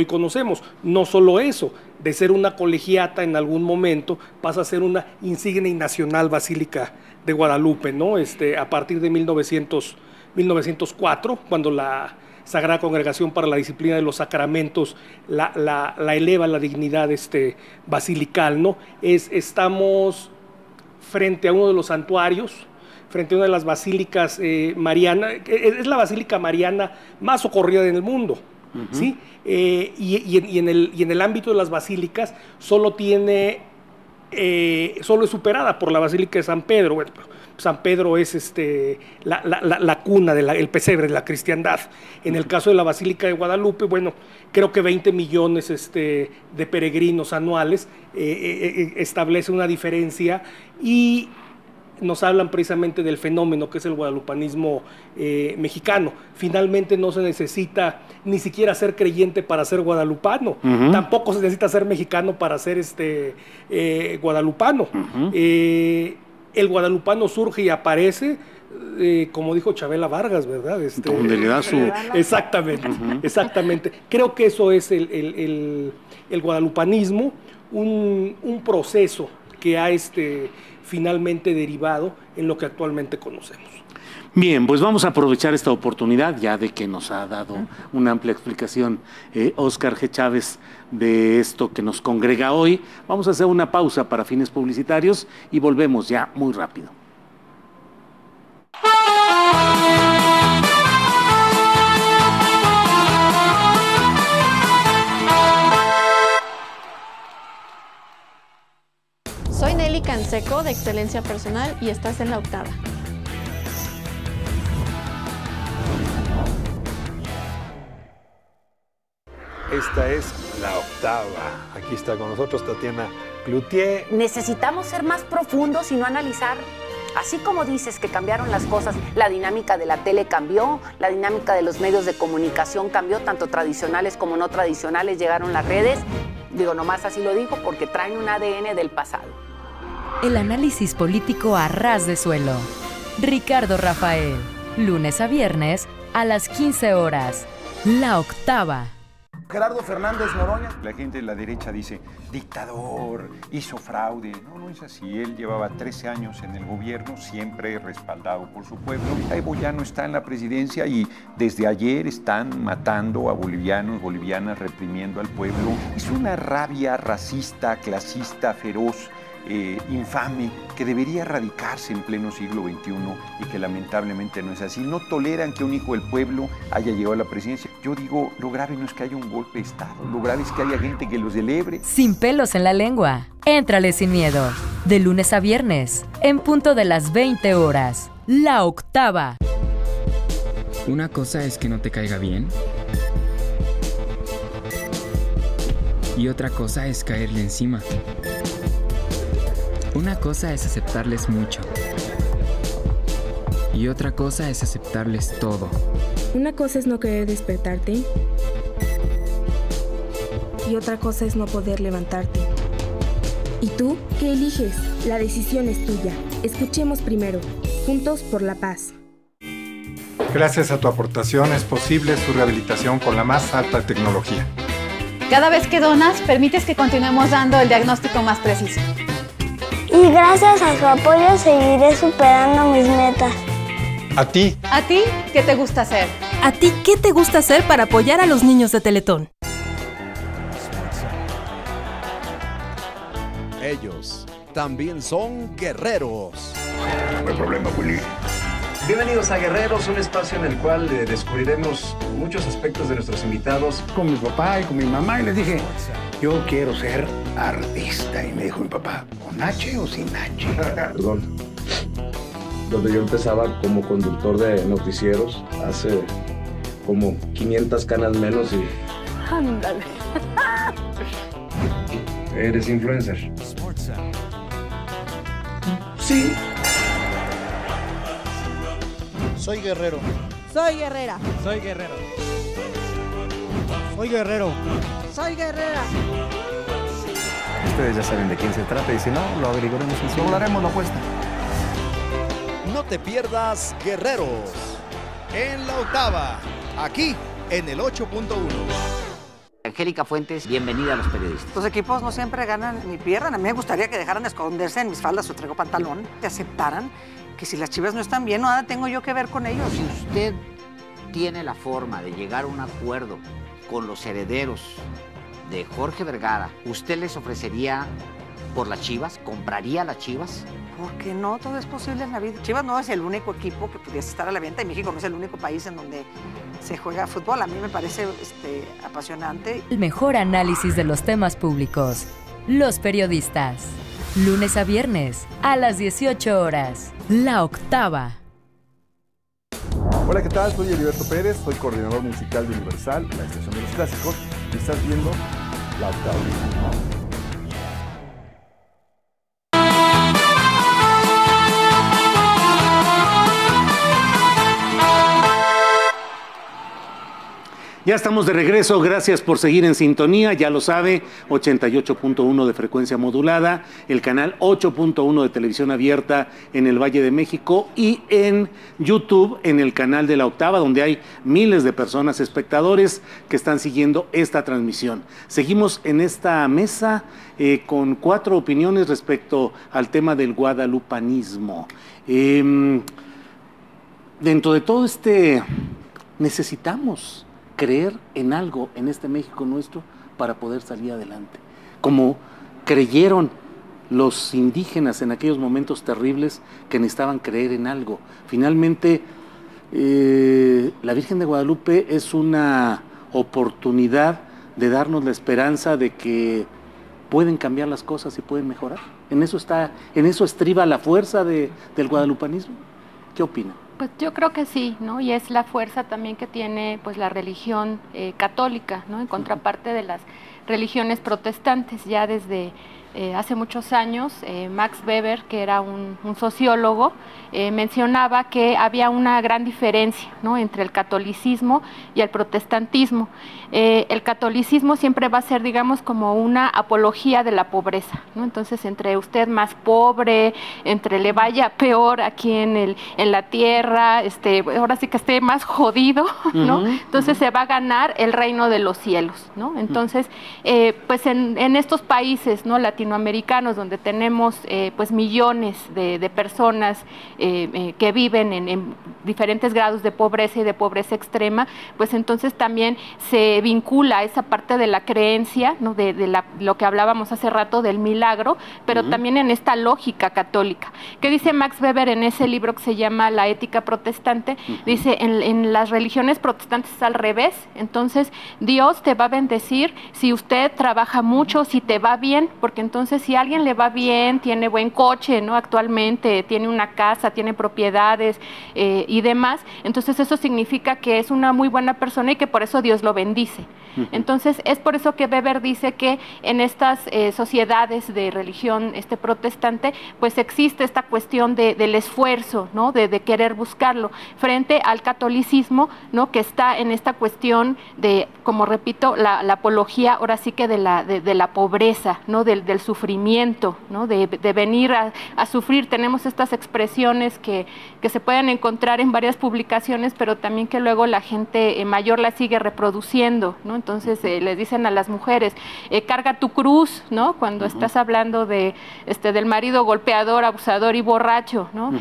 conocemos. No solo eso, de ser una colegiata en algún momento pasa a ser una insignia y nacional basílica de Guadalupe, ¿no? A partir de 1904, cuando la Sagrada Congregación para la Disciplina de los Sacramentos la eleva a la dignidad basilical, ¿no? Estamos frente a uno de los santuarios, frente a una de las basílicas marianas, es la basílica mariana más socorrida en el mundo, ¿sí? Y en el ámbito de las basílicas solo es superada por la Basílica de San Pedro. Bueno, San Pedro es la cuna, el pesebre de la cristiandad. En el caso de la Basílica de Guadalupe, bueno, creo que 20 millones de peregrinos anuales establece una diferencia, y nos hablan precisamente del fenómeno que es el guadalupanismo mexicano. Finalmente no se necesita ni siquiera ser creyente para ser guadalupano, tampoco se necesita ser mexicano para ser guadalupano. El guadalupano surge y aparece, como dijo Chabela Vargas, ¿verdad? Donde le da su... Exactamente, exactamente. Creo que eso es el guadalupanismo, un proceso que ha finalmente derivado en lo que actualmente conocemos. Bien, pues vamos a aprovechar esta oportunidad, ya de que nos ha dado una amplia explicación Óscar G. Chávez de esto que nos congrega hoy. Vamos a hacer una pausa para fines publicitarios y volvemos ya muy rápido. Soy Nelly Canseco, de Excelencia Personal, y estás en La Octava. Esta es La Octava. Aquí está con nosotros Tatiana Cloutier. Necesitamos ser más profundos y no analizar. Así como dices que cambiaron las cosas, la dinámica de la tele cambió, la dinámica de los medios de comunicación cambió, tanto tradicionales como no tradicionales, llegaron las redes. Digo, nomás así lo digo porque traen un ADN del pasado. El análisis político a ras de suelo. Ricardo Rafael, lunes a viernes a las 15 horas. La Octava. Gerardo Fernández Noroña. La gente de la derecha dice, dictador, hizo fraude. No, no es así. Él llevaba 13 años en el gobierno, siempre respaldado por su pueblo. Evo ya no está en la presidencia y desde ayer están matando a bolivianos, bolivianas, reprimiendo al pueblo. Es una rabia racista, clasista, feroz, infame, que debería erradicarse en pleno siglo XXI y que lamentablemente no es así. No toleran que un hijo del pueblo haya llegado a la presidencia. Yo digo, lo grave no es que haya un golpe de Estado, lo grave es que haya gente que lo celebre. Sin pelos en la lengua, éntrale sin miedo. De lunes a viernes, en punto de las 20 horas. La Octava. Una cosa es que no te caiga bien. Y otra cosa es caerle encima. Una cosa es aceptarles mucho. Y otra cosa es aceptarles todo. Una cosa es no querer despertarte. Y otra cosa es no poder levantarte. ¿Y tú qué eliges? La decisión es tuya. Escuchemos primero. Juntos por la paz. Gracias a tu aportación es posible su rehabilitación con la más alta tecnología. Cada vez que donas, permites que continuemos dando el diagnóstico más preciso. Y gracias a su apoyo seguiré superando mis metas. A ti. ¿A ti qué te gusta hacer? ¿A ti qué te gusta hacer para apoyar a los niños de Teletón? Ellos también son guerreros. No hay problema, Willy. Bienvenidos a Guerreros, un espacio en el cual descubriremos muchos aspectos de nuestros invitados. Con mi papá y con mi mamá, y les dije, yo quiero ser artista. Y me dijo mi papá, ¿con H o sin H? Perdón. Donde yo empezaba como conductor de noticieros, hace como 500 canas menos y... Ándale. ¿Eres influencer? Sí. Soy guerrero. Soy guerrera. Soy guerrero. Soy guerrero. Soy guerrera. Ustedes ya saben de quién se trata y si no, lo averiguaremos en Lo haremos la apuesta. No te pierdas Guerreros en La Octava, aquí en el 8.1. Angélica Fuentes, bienvenida a Los Periodistas. Los equipos no siempre ganan ni pierden. A mí me gustaría que dejaran de esconderse en mis faldas o traigo pantalón, que aceptaran que si las Chivas no están bien, nada tengo yo que ver con ellos. Si usted tiene la forma de llegar a un acuerdo con los herederos de Jorge Vergara, ¿usted les ofrecería por las Chivas? ¿Compraría las Chivas? Porque no, todo es posible en la vida. Chivas no es el único equipo que pudiese estar a la venta y México no es el único país en donde se juega fútbol. A mí me parece apasionante. El mejor análisis de los temas públicos. Los Periodistas. Lunes a viernes a las 18 horas. La Octava. Hola, ¿qué tal? Soy Heriberto Pérez, soy coordinador musical de Universal, la estación de los clásicos, y estás viendo La Octava. Ya estamos de regreso, gracias por seguir en sintonía, ya lo sabe, 88.1 de frecuencia modulada, el canal 8.1 de televisión abierta en el Valle de México y en YouTube, en el canal de La Octava, donde hay miles de personas, espectadores que están siguiendo esta transmisión. Seguimos en esta mesa con 4 opiniones respecto al tema del guadalupanismo. Dentro de todo necesitamos creer en algo en este México nuestro para poder salir adelante. Como creyeron los indígenas en aquellos momentos terribles que necesitaban creer en algo. Finalmente, la Virgen de Guadalupe es una oportunidad de darnos la esperanza de que pueden cambiar las cosas y pueden mejorar. En eso estriba la fuerza del guadalupanismo. ¿Qué opina? Pues yo creo que sí, ¿no? Y es la fuerza también que tiene pues la religión católica, ¿no? En contraparte de las religiones protestantes. Ya desde hace muchos años, Max Weber, que era un sociólogo, mencionaba que había una gran diferencia, ¿no? Entre el catolicismo y el protestantismo. El catolicismo siempre va a ser, digamos, como una apología de la pobreza, ¿no? Entonces, entre usted más pobre, entre le vaya peor aquí en la tierra, ahora sí que esté más jodido, ¿no? Entonces se va a ganar el reino de los cielos, ¿no? Entonces, pues en estos países, ¿no? Latinoamericanos, donde tenemos pues millones de personas que viven en diferentes grados de pobreza y de pobreza extrema, pues entonces también se vincula esa parte de la creencia, ¿no? de lo que hablábamos hace rato del milagro, pero también en esta lógica católica. ¿Qué dice Max Weber en ese libro que se llama La ética protestante? Dice, en las religiones protestantes es al revés. Entonces Dios te va a bendecir si usted trabaja mucho, si te va bien, porque entonces si a alguien le va bien, tiene buen coche, ¿no? Actualmente tiene una casa, tiene propiedades y demás, entonces eso significa que es una muy buena persona y que por eso Dios lo bendice. Entonces es por eso que Weber dice que en estas sociedades de religión protestante, pues existe esta cuestión del esfuerzo, ¿no? De querer buscarlo, frente al catolicismo, ¿no? Que está en esta cuestión de, como repito, la apología ahora sí que de la pobreza, ¿no? Del sufrimiento, ¿no? De venir a sufrir. Tenemos estas expresiones que se pueden encontrar en varias publicaciones, pero también que luego la gente mayor la sigue reproduciendo, ¿no? Entonces les dicen a las mujeres, carga tu cruz, ¿no? Cuando estás hablando del marido golpeador, abusador y borracho, ¿no?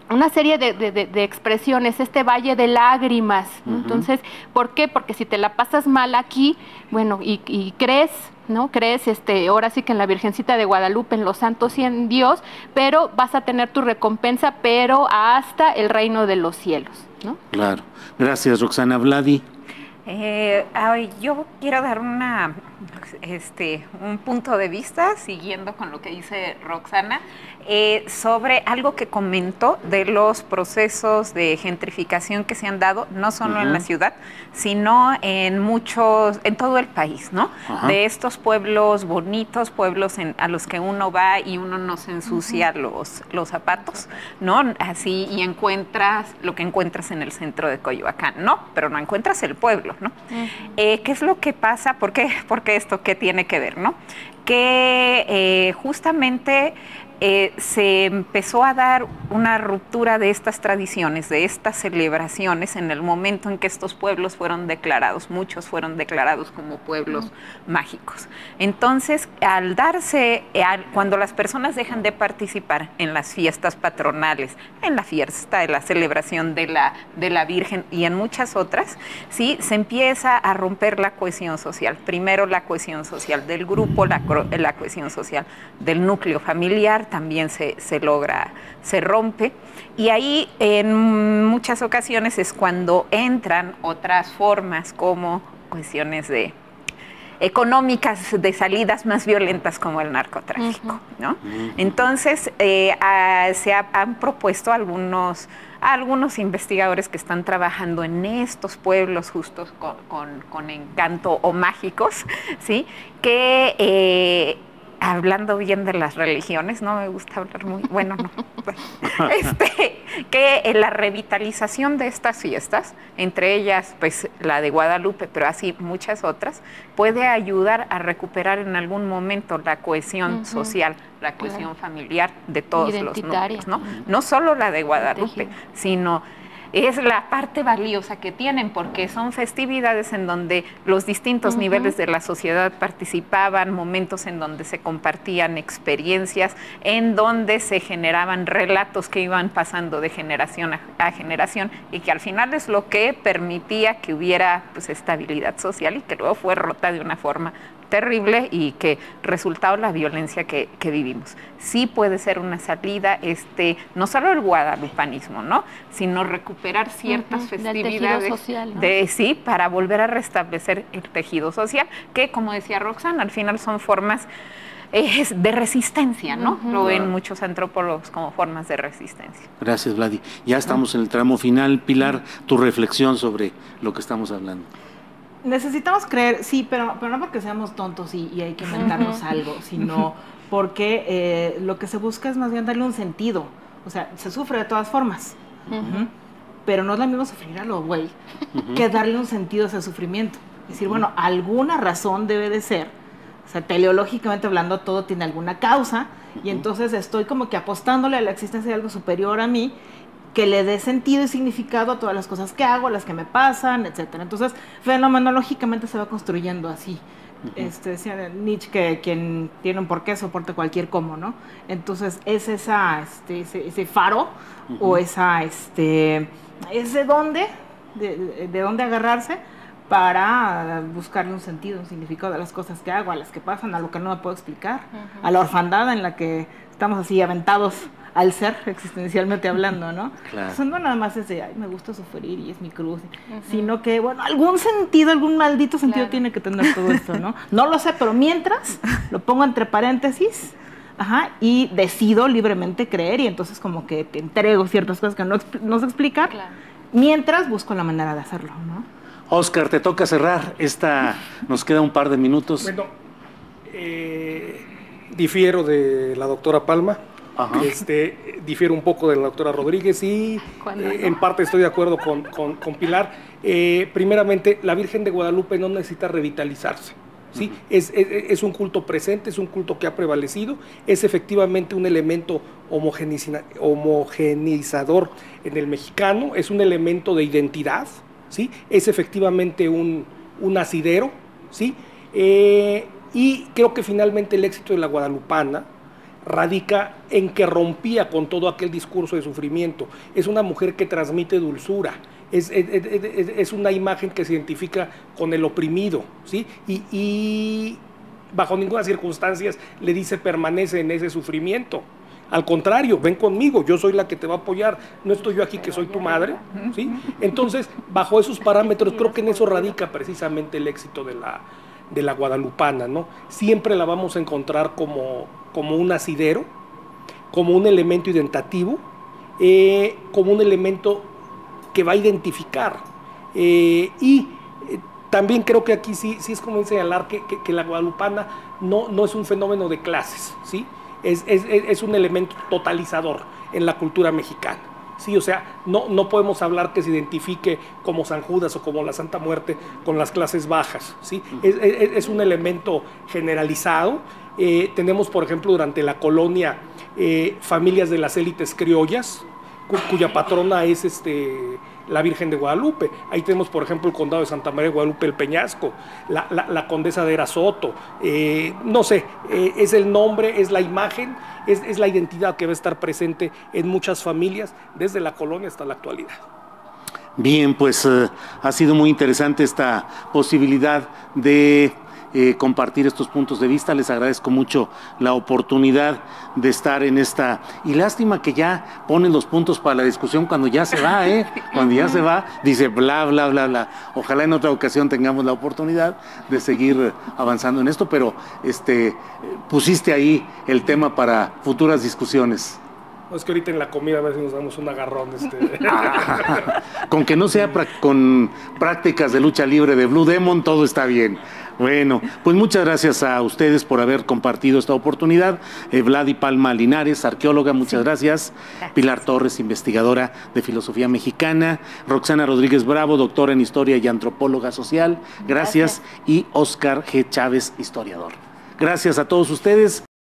Una serie de expresiones, valle de lágrimas, ¿no? Entonces, ¿por qué? Porque si te la pasas mal aquí, bueno, y crees, ¿no? Crees ahora sí que en la Virgencita de Guadalupe, en los santos y en Dios, pero vas a tener tu recompensa, pero hasta el reino de los cielos, ¿no? Claro. Gracias, Roxana. Vladi. Yo quiero dar un punto de vista, siguiendo con lo que dice Roxana, sobre algo que comentó de los procesos de gentrificación que se han dado, no solo en la ciudad, sino en todo el país, ¿no? De estos pueblos bonitos, pueblos a los que uno va y uno no se ensucia los zapatos, ¿no? Así, y encuentras lo que encuentras en el centro de Coyoacán, ¿no? Pero no encuentras el pueblo, ¿no? ¿Qué es lo que pasa? ¿Por qué esto qué tiene que ver, no? Que justamente se empezó a dar una ruptura de estas tradiciones, de estas celebraciones en el momento en que estos pueblos fueron declarados, muchos fueron declarados como pueblos mágicos. Entonces, cuando las personas dejan de participar en las fiestas patronales, en la fiesta de la celebración de la Virgen y en muchas otras, ¿sí? Se empieza a romper la cohesión social. Primero la cohesión social del grupo, la cohesión social del núcleo familiar, también se rompe, y ahí en muchas ocasiones es cuando entran otras formas como cuestiones económicas de salidas más violentas como el narcotráfico, ¿no? Entonces se han propuesto algunos investigadores que están trabajando en estos pueblos justos con encanto o mágicos, ¿sí? Que hablando bien de las religiones, no me gusta hablar muy, bueno, no, que la revitalización de estas fiestas, entre ellas pues la de Guadalupe, pero así muchas otras, puede ayudar a recuperar en algún momento la cohesión social, la cohesión familiar de todos los núcleos, ¿no? No solo la de Guadalupe, sino es la parte valiosa que tienen, porque son festividades en donde los distintos niveles de la sociedad participaban, momentos en donde se compartían experiencias, en donde se generaban relatos que iban pasando de generación a generación y que al final es lo que permitía que hubiera pues estabilidad social y que luego fue rota de una forma terrible y que resultado la violencia que vivimos. Sí puede ser una salida, no solo el guadalupanismo, ¿no? Sino recuperar ciertas festividades social, ¿no? Sí, para volver a restablecer el tejido social, que como decía Roxana, al final son formas de resistencia, ¿no? Lo ven muchos antropólogos como formas de resistencia. Gracias, Vladi. Ya estamos en el tramo final. Pilar, tu reflexión sobre lo que estamos hablando. Necesitamos creer, sí, pero no porque seamos tontos y hay que inventarnos algo, sino porque lo que se busca es más bien darle un sentido. O sea, se sufre de todas formas, pero no es lo mismo sufrir a lo güey que darle un sentido a ese sufrimiento. Es decir, bueno, alguna razón debe de ser. O sea, teleológicamente hablando, todo tiene alguna causa, y entonces estoy como que apostándole a la existencia de algo superior a mí, que le dé sentido y significado a todas las cosas que hago, a las que me pasan, etcétera. Entonces, fenomenológicamente se va construyendo así. Decía Nietzsche que quien tiene un porqué soporta cualquier cómo, ¿no? Entonces, es ese faro, o ese dónde, de dónde agarrarse, para buscarle un sentido, un significado a las cosas que hago, a las que pasan, a lo que no me puedo explicar, a la orfandad en la que estamos así aventados al ser, existencialmente hablando, ¿no? Claro. Entonces, no nada más es de, ay, me gusta sufrir y es mi cruz, sino que, bueno, algún sentido, algún maldito sentido tiene que tener todo esto, ¿no? No lo sé, pero mientras lo pongo entre paréntesis, y decido libremente creer, y entonces como que te entrego ciertas cosas que no sé explicar, mientras busco la manera de hacerlo, ¿no? Óscar, te toca cerrar. Nos queda un par de minutos. Bueno, difiero de la doctora Palma, difiero un poco de la doctora Rodríguez y en parte estoy de acuerdo con Pilar. Primeramente, la Virgen de Guadalupe no necesita revitalizarse. ¿Sí? Es un culto presente, es un culto que ha prevalecido, es efectivamente un elemento homogeneizador en el mexicano, es un elemento de identidad, ¿sí? Es efectivamente un asidero, ¿sí? Y creo que finalmente el éxito de la guadalupana radica en que rompía con todo aquel discurso de sufrimiento. Es una mujer que transmite dulzura, es una imagen que se identifica con el oprimido, ¿sí? Y bajo ninguna circunstancia le dice permanece en ese sufrimiento. Al contrario, ven conmigo, yo soy la que te va a apoyar, no estoy yo aquí que soy tu madre, ¿sí? Entonces, bajo esos parámetros, creo que en eso radica precisamente el éxito de la guadalupana, ¿no? Siempre la vamos a encontrar como un asidero, como un elemento identitativo, como un elemento que va a identificar. También creo que aquí sí es como señalar que la guadalupana no es un fenómeno de clases, ¿sí? Es un elemento totalizador en la cultura mexicana, ¿sí? O sea, no podemos hablar que se identifique como San Judas o como la Santa Muerte con las clases bajas, ¿sí? Es un elemento generalizado. Tenemos, por ejemplo, durante la colonia, familias de las élites criollas, cuya patrona es la Virgen de Guadalupe. Ahí tenemos, por ejemplo, el condado de Santa María de Guadalupe, el Peñasco, la condesa de Erasoto, no sé, es el nombre, es la imagen, es la identidad que va a estar presente en muchas familias, desde la colonia hasta la actualidad. Bien, pues ha sido muy interesante esta posibilidad de compartir estos puntos de vista. Les agradezco mucho la oportunidad de estar en esta, y lástima que ya ponen los puntos para la discusión cuando ya se va, cuando ya se va, dice bla, bla, bla, bla. Ojalá en otra ocasión tengamos la oportunidad de seguir avanzando en esto, pero pusiste ahí el tema para futuras discusiones. No, es que ahorita en la comida a ver si nos damos un agarrón. Con que no sea con prácticas de lucha libre de Blue Demon, todo está bien. Bueno, pues muchas gracias a ustedes por haber compartido esta oportunidad. Vladi Palma Linares, arqueóloga, muchas gracias. Pilar Torres, investigadora de filosofía mexicana. Roxana Rodríguez Bravo, doctora en historia y antropóloga social. Gracias. Y Óscar G. Chávez, historiador. Gracias a todos ustedes.